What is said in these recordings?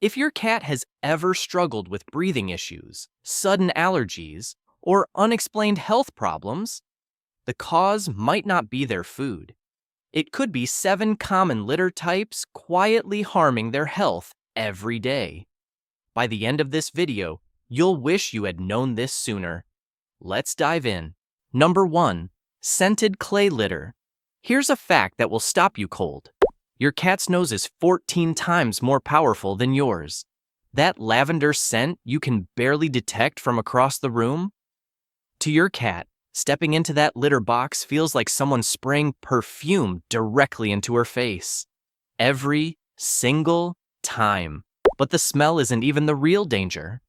If your cat has ever struggled with breathing issues, sudden allergies, or unexplained health problems, the cause might not be their food. It could be 7 common litter types quietly harming their health every day. By the end of this video, you'll wish you had known this sooner. Let's dive in. Number 1. Scented clay litter. Here's a fact that will stop you cold. Your cat's nose is 14 times more powerful than yours. That lavender scent you can barely detect from across the room? To your cat, stepping into that litter box feels like someone spraying perfume directly into her face. Every single time. But the smell isn't even the real danger.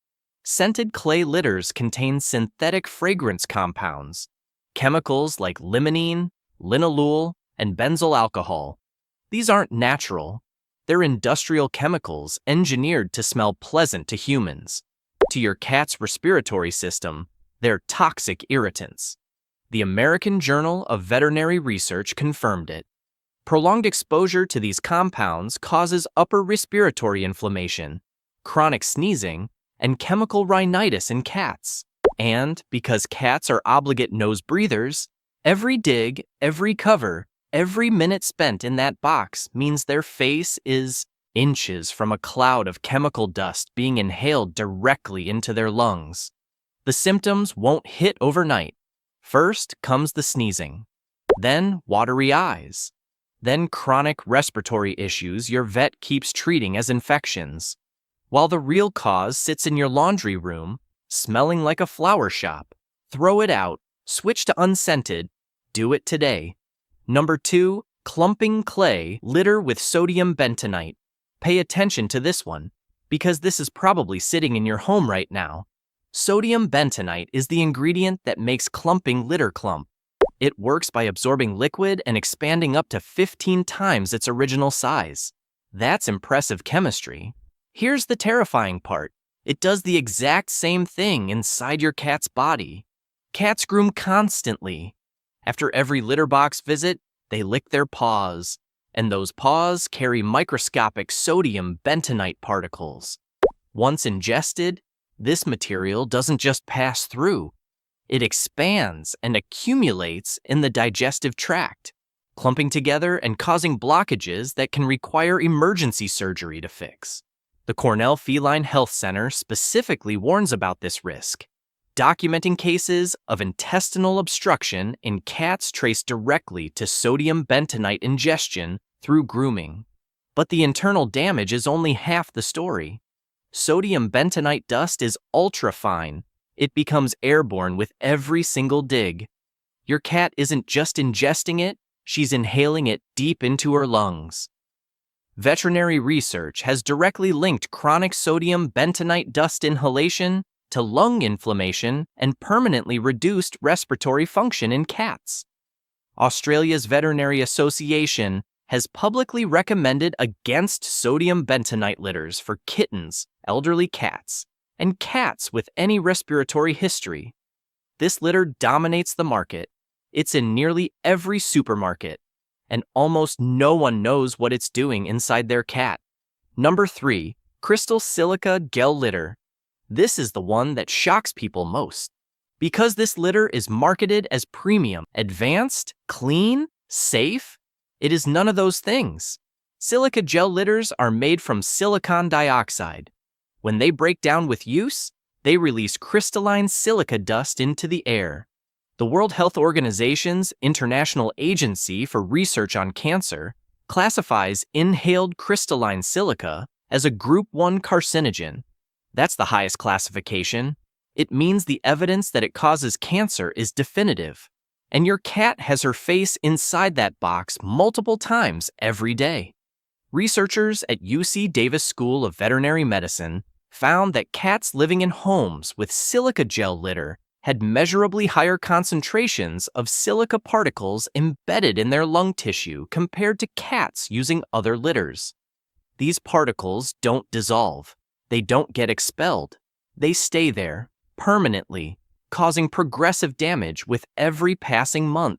Scented clay litters contain synthetic fragrance compounds, chemicals like limonene, linalool, and benzyl alcohol. These aren't natural. They're industrial chemicals engineered to smell pleasant to humans. To your cat's respiratory system, they're toxic irritants. The American Journal of Veterinary Research confirmed it. Prolonged exposure to these compounds causes upper respiratory inflammation, chronic sneezing, and chemical rhinitis in cats. And because cats are obligate nose breathers, every dig, every cover, every minute spent in that box means their face is inches from a cloud of chemical dust being inhaled directly into their lungs. The symptoms won't hit overnight. First comes the sneezing, then watery eyes, then chronic respiratory issues your vet keeps treating as infections, while the real cause sits in your laundry room, smelling like a flower shop. Throw it out, switch to unscented, do it today. Number 2, clumping clay litter with sodium bentonite. Pay attention to this one, because this is probably sitting in your home right now. Sodium bentonite is the ingredient that makes clumping litter clump. It works by absorbing liquid and expanding up to 15 times its original size. That's impressive chemistry. Here's the terrifying part. It does the exact same thing inside your cat's body. Cats groom constantly. After every litter box visit, they lick their paws, and those paws carry microscopic sodium bentonite particles. Once ingested, this material doesn't just pass through. It expands and accumulates in the digestive tract, clumping together and causing blockages that can require emergency surgery to fix. The Cornell Feline Health Center specifically warns about this risk, documenting cases of intestinal obstruction in cats traced directly to sodium bentonite ingestion through grooming. But the internal damage is only half the story. Sodium bentonite dust is ultra-fine. It becomes airborne with every single dig. Your cat isn't just ingesting it, she's inhaling it deep into her lungs. Veterinary research has directly linked chronic sodium bentonite dust inhalation to lung inflammation and permanently reduced respiratory function in cats. Australia's Veterinary Association has publicly recommended against sodium bentonite litters for kittens, elderly cats, and cats with any respiratory history. This litter dominates the market. It's in nearly every supermarket, and almost no one knows what it's doing inside their cat. Number 3, crystal silica gel litter. This is the one that shocks people most. Because this litter is marketed as premium, advanced, clean, safe, it is none of those things. Silica gel litters are made from silicon dioxide. When they break down with use, they release crystalline silica dust into the air. The World Health Organization's International Agency for Research on Cancer classifies inhaled crystalline silica as a Group 1 carcinogen. That's the highest classification. It means the evidence that it causes cancer is definitive. And your cat has her face inside that box multiple times every day. Researchers at UC Davis School of Veterinary Medicine found that cats living in homes with silica gel litter had measurably higher concentrations of silica particles embedded in their lung tissue compared to cats using other litters. These particles don't dissolve. They don't get expelled. They stay there permanently, causing progressive damage with every passing month.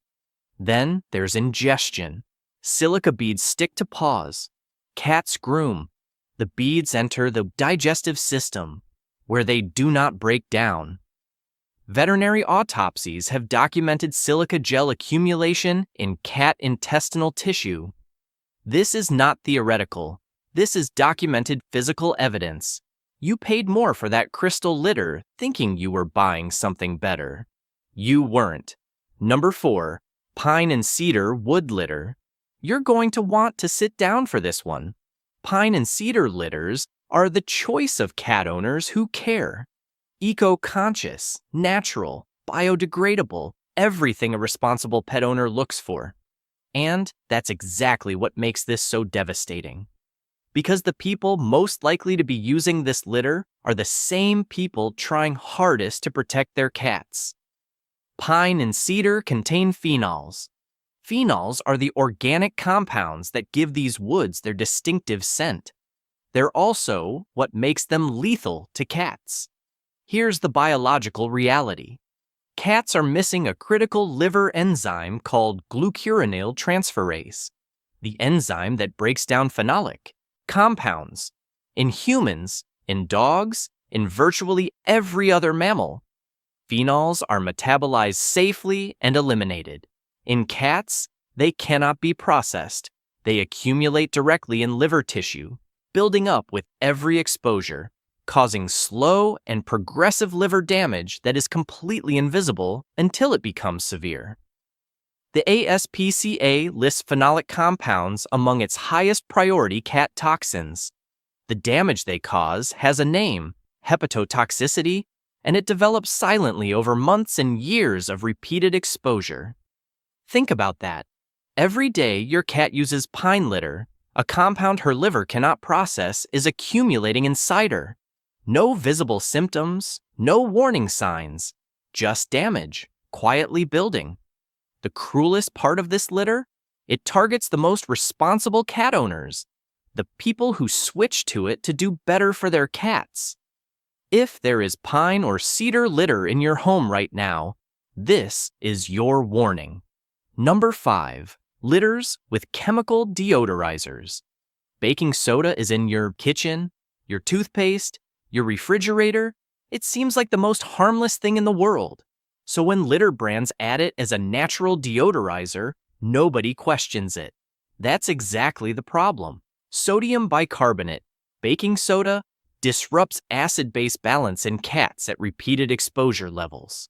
Then there's ingestion. Silica beads stick to paws. Cats groom. The beads enter the digestive system, where they do not break down. Veterinary autopsies have documented silica gel accumulation in cat intestinal tissue. This is not theoretical. This is documented physical evidence. You paid more for that crystal litter thinking you were buying something better. You weren't. Number 4, pine and cedar wood litter. You're going to want to sit down for this one. Pine and cedar litters are the choice of cat owners who care. Eco-conscious, natural, biodegradable, everything a responsible pet owner looks for. And that's exactly what makes this so devastating. Because the people most likely to be using this litter are the same people trying hardest to protect their cats. Pine and cedar contain phenols. Phenols are the organic compounds that give these woods their distinctive scent. They're also what makes them lethal to cats. Here's the biological reality. Cats are missing a critical liver enzyme called glucuronidase transferase, the enzyme that breaks down phenolic compounds. In humans, in dogs, in virtually every other mammal, phenols are metabolized safely and eliminated. In cats, they cannot be processed. They accumulate directly in liver tissue, building up with every exposure, causing slow and progressive liver damage that is completely invisible until it becomes severe. The ASPCA lists phenolic compounds among its highest priority cat toxins. The damage they cause has a name, hepatotoxicity, and it develops silently over months and years of repeated exposure. Think about that. Every day your cat uses pine litter, a compound her liver cannot process is accumulating inside her. No visible symptoms, no warning signs, just damage, quietly building. The cruelest part of this litter? It targets the most responsible cat owners, the people who switch to it to do better for their cats. If there is pine or cedar litter in your home right now, this is your warning. Number 5, litters with chemical deodorizers. Baking soda is in your kitchen, your toothpaste, your refrigerator. It seems like the most harmless thing in the world. So when litter brands add it as a natural deodorizer, nobody questions it. That's exactly the problem. Sodium bicarbonate, baking soda, disrupts acid-base balance in cats at repeated exposure levels.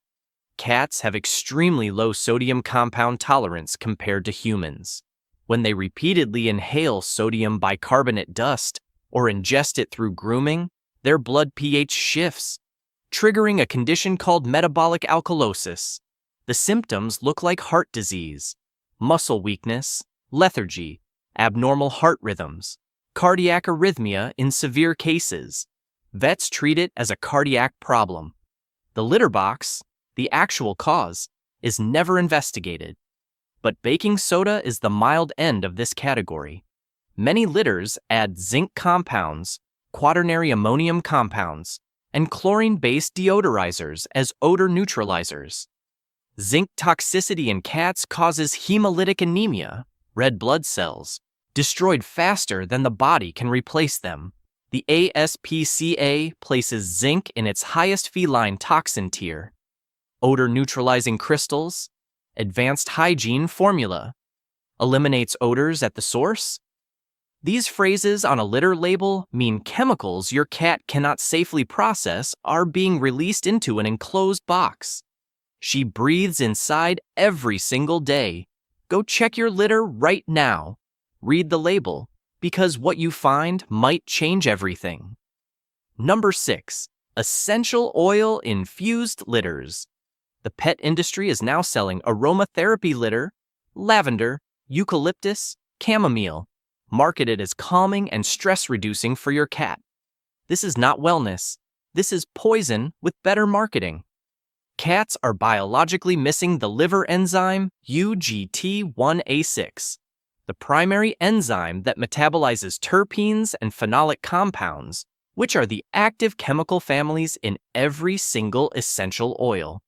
Cats have extremely low sodium compound tolerance compared to humans. When they repeatedly inhale sodium bicarbonate dust or ingest it through grooming, their blood pH shifts, triggering a condition called metabolic alkalosis. The symptoms look like heart disease, muscle weakness, lethargy, abnormal heart rhythms, cardiac arrhythmia in severe cases. Vets treat it as a cardiac problem. The litter box, the actual cause, is never investigated. But baking soda is the mild end of this category. Many litters add zinc compounds, quaternary ammonium compounds, and chlorine-based deodorizers as odor neutralizers. Zinc toxicity in cats causes hemolytic anemia, red blood cells, destroyed faster than the body can replace them. The ASPCA places zinc in its highest feline toxin tier. Odor-neutralizing crystals, advanced hygiene formula, eliminates odors at the source. These phrases on a litter label mean chemicals your cat cannot safely process are being released into an enclosed box. She breathes inside every single day. Go check your litter right now. Read the label, because what you find might change everything. Number 6, essential oil infused litters. The pet industry is now selling aromatherapy litter, lavender, eucalyptus, chamomile, marketed as calming and stress-reducing for your cat. This is not wellness. This is poison with better marketing. Cats are biologically missing the liver enzyme UGT1A6, the primary enzyme that metabolizes terpenes and phenolic compounds, which are the active chemical families in every single essential oil.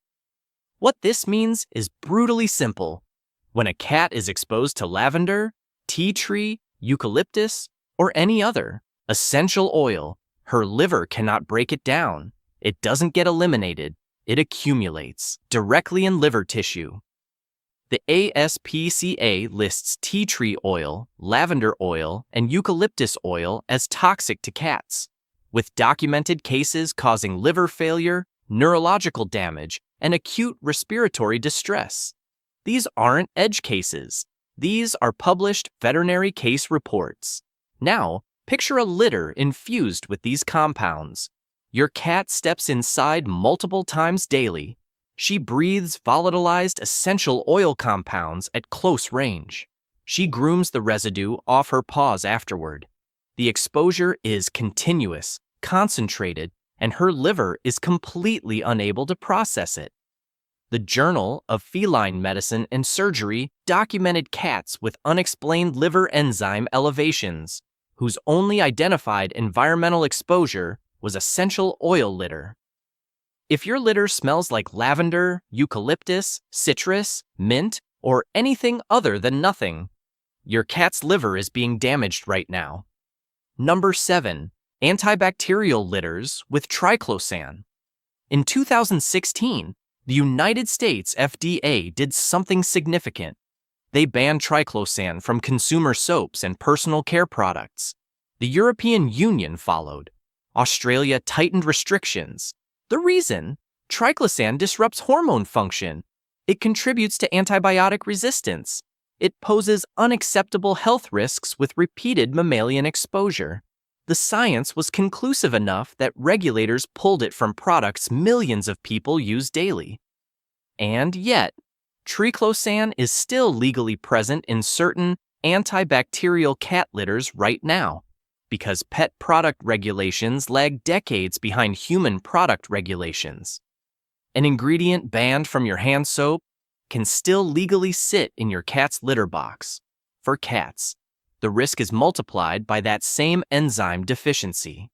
What this means is brutally simple. When a cat is exposed to lavender, tea tree, eucalyptus, or any other Essential oil, her liver cannot break it down. It doesn't get eliminated, it accumulates directly in liver tissue. The ASPCA lists tea tree oil, lavender oil, and eucalyptus oil as toxic to cats, with documented cases causing liver failure, neurological damage, and acute respiratory distress. These aren't edge cases. These are published veterinary case reports. Now, picture a litter infused with these compounds. Your cat steps inside multiple times daily. She breathes volatilized essential oil compounds at close range. She grooms the residue off her paws afterward. The exposure is continuous, concentrated, and her liver is completely unable to process it. The Journal of Feline Medicine and Surgery documented cats with unexplained liver enzyme elevations, whose only identified environmental exposure was essential oil litter. If your litter smells like lavender, eucalyptus, citrus, mint, or anything other than nothing, your cat's liver is being damaged right now. Number 7. Antibacterial litters with triclosan. In 2016, the United States FDA did something significant. They banned triclosan from consumer soaps and personal care products. The European Union followed. Australia tightened restrictions. The reason? Triclosan disrupts hormone function. It contributes to antibiotic resistance. It poses unacceptable health risks with repeated mammalian exposure. The science was conclusive enough that regulators pulled it from products millions of people use daily. And yet, triclosan is still legally present in certain antibacterial cat litters right now, because pet product regulations lag decades behind human product regulations. An ingredient banned from your hand soap can still legally sit in your cat's litter box. For cats, the risk is multiplied by that same enzyme deficiency.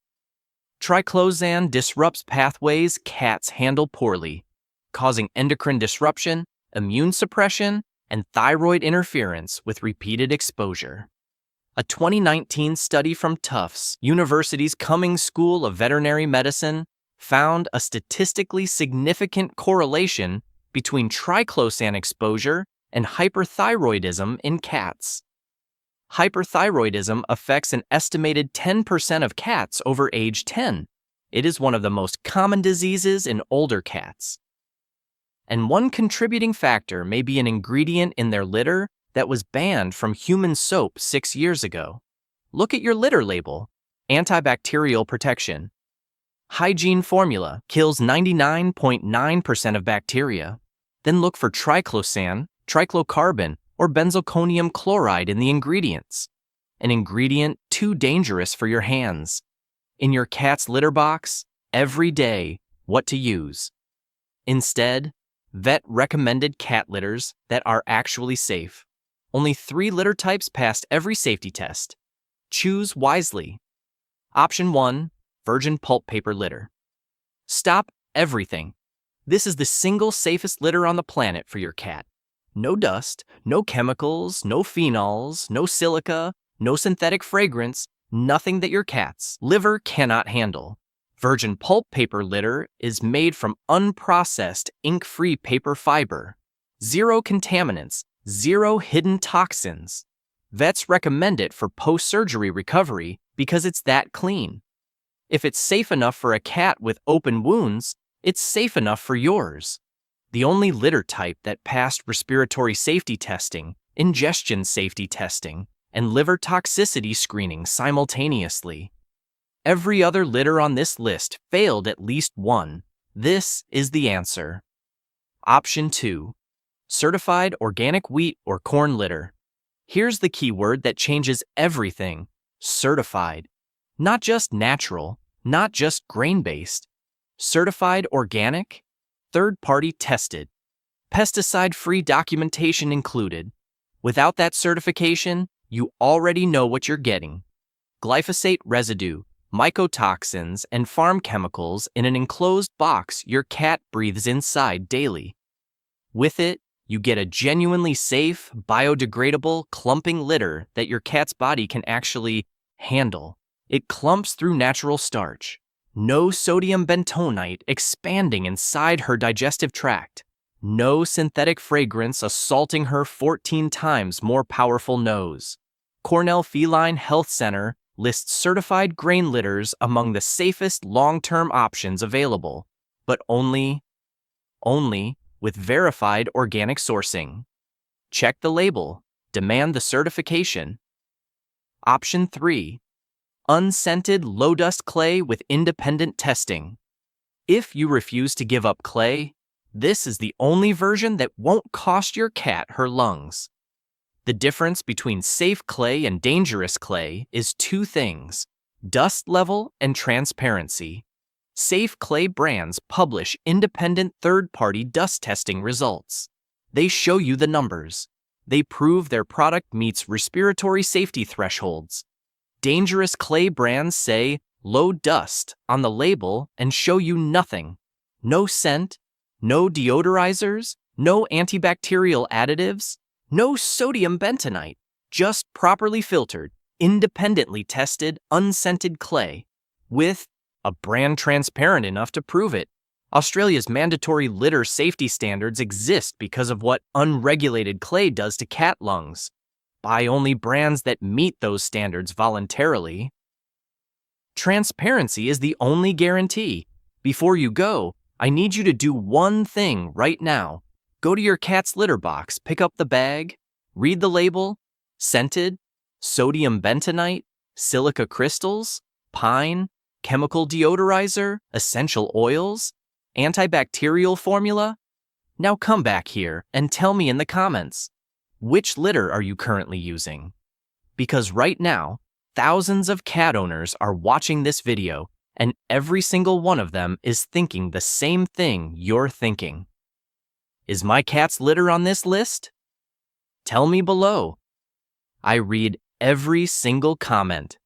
Triclosan disrupts pathways cats handle poorly, causing endocrine disruption, immune suppression, and thyroid interference with repeated exposure. A 2019 study from Tufts University's Cummings School of Veterinary Medicine found a statistically significant correlation between triclosan exposure and hyperthyroidism in cats. Hyperthyroidism affects an estimated 10% of cats over age 10. It is one of the most common diseases in older cats. And one contributing factor may be an ingredient in their litter that was banned from human soap 6 years ago. Look at your litter label. Antibacterial protection. Hygiene formula kills 99.9% of bacteria. Then look for triclosan, triclocarbon, or benzalkonium chloride in the ingredients. An ingredient too dangerous for your hands. In your cat's litter box, every day, what to use. Instead, vet recommended cat litters that are actually safe. Only 3 litter types passed every safety test. Choose wisely. Option 1, virgin pulp paper litter. Stop everything. This is the single safest litter on the planet for your cat. No dust, no chemicals, no phenols, no silica, no synthetic fragrance, nothing that your cat's liver cannot handle. Virgin pulp paper litter is made from unprocessed, ink-free paper fiber. 0 contaminants, 0 hidden toxins. Vets recommend it for post-surgery recovery because it's that clean. If it's safe enough for a cat with open wounds, it's safe enough for yours. The only litter type that passed respiratory safety testing, ingestion safety testing, and liver toxicity screening simultaneously. Every other litter on this list failed at least one. This is the answer. Option 2. Certified organic wheat or corn litter. Here's the key word that changes everything. Certified. Not just natural, not just grain-based. Certified organic, third-party tested. Pesticide-free documentation included. Without that certification, you already know what you're getting. Glyphosate residue, mycotoxins, and farm chemicals in an enclosed box your cat breathes inside daily. With it, you get a genuinely safe, biodegradable, clumping litter that your cat's body can actually handle. It clumps through natural starch. No sodium bentonite expanding inside her digestive tract. No synthetic fragrance assaulting her 14 times more powerful nose. Cornell Feline Health Center lists certified grain litters among the safest long-term options available, but only with verified organic sourcing. Check the label. Demand the certification. Option 3. Unscented low-dust clay with independent testing. If you refuse to give up clay, this is the only version that won't cost your cat her lungs. The difference between safe clay and dangerous clay is two things: dust level and transparency. Safe clay brands publish independent third-party dust testing results. They show you the numbers. They prove their product meets respiratory safety thresholds. Dangerous clay brands say low dust on the label and show you nothing. No scent, no deodorizers, no antibacterial additives, no sodium bentonite, just properly filtered, independently tested, unscented clay with a brand transparent enough to prove it. Australia's mandatory litter safety standards exist because of what unregulated clay does to cat lungs. Buy only brands that meet those standards voluntarily. Transparency is the only guarantee. Before you go, I need you to do one thing right now. Go to your cat's litter box, pick up the bag, read the label: scented, sodium bentonite, silica crystals, pine, chemical deodorizer, essential oils, antibacterial formula. Now come back here and tell me in the comments, which litter are you currently using? Because right now, thousands of cat owners are watching this video, and every single one of them is thinking the same thing you're thinking. Is my cat's litter on this list? Tell me below. I read every single comment.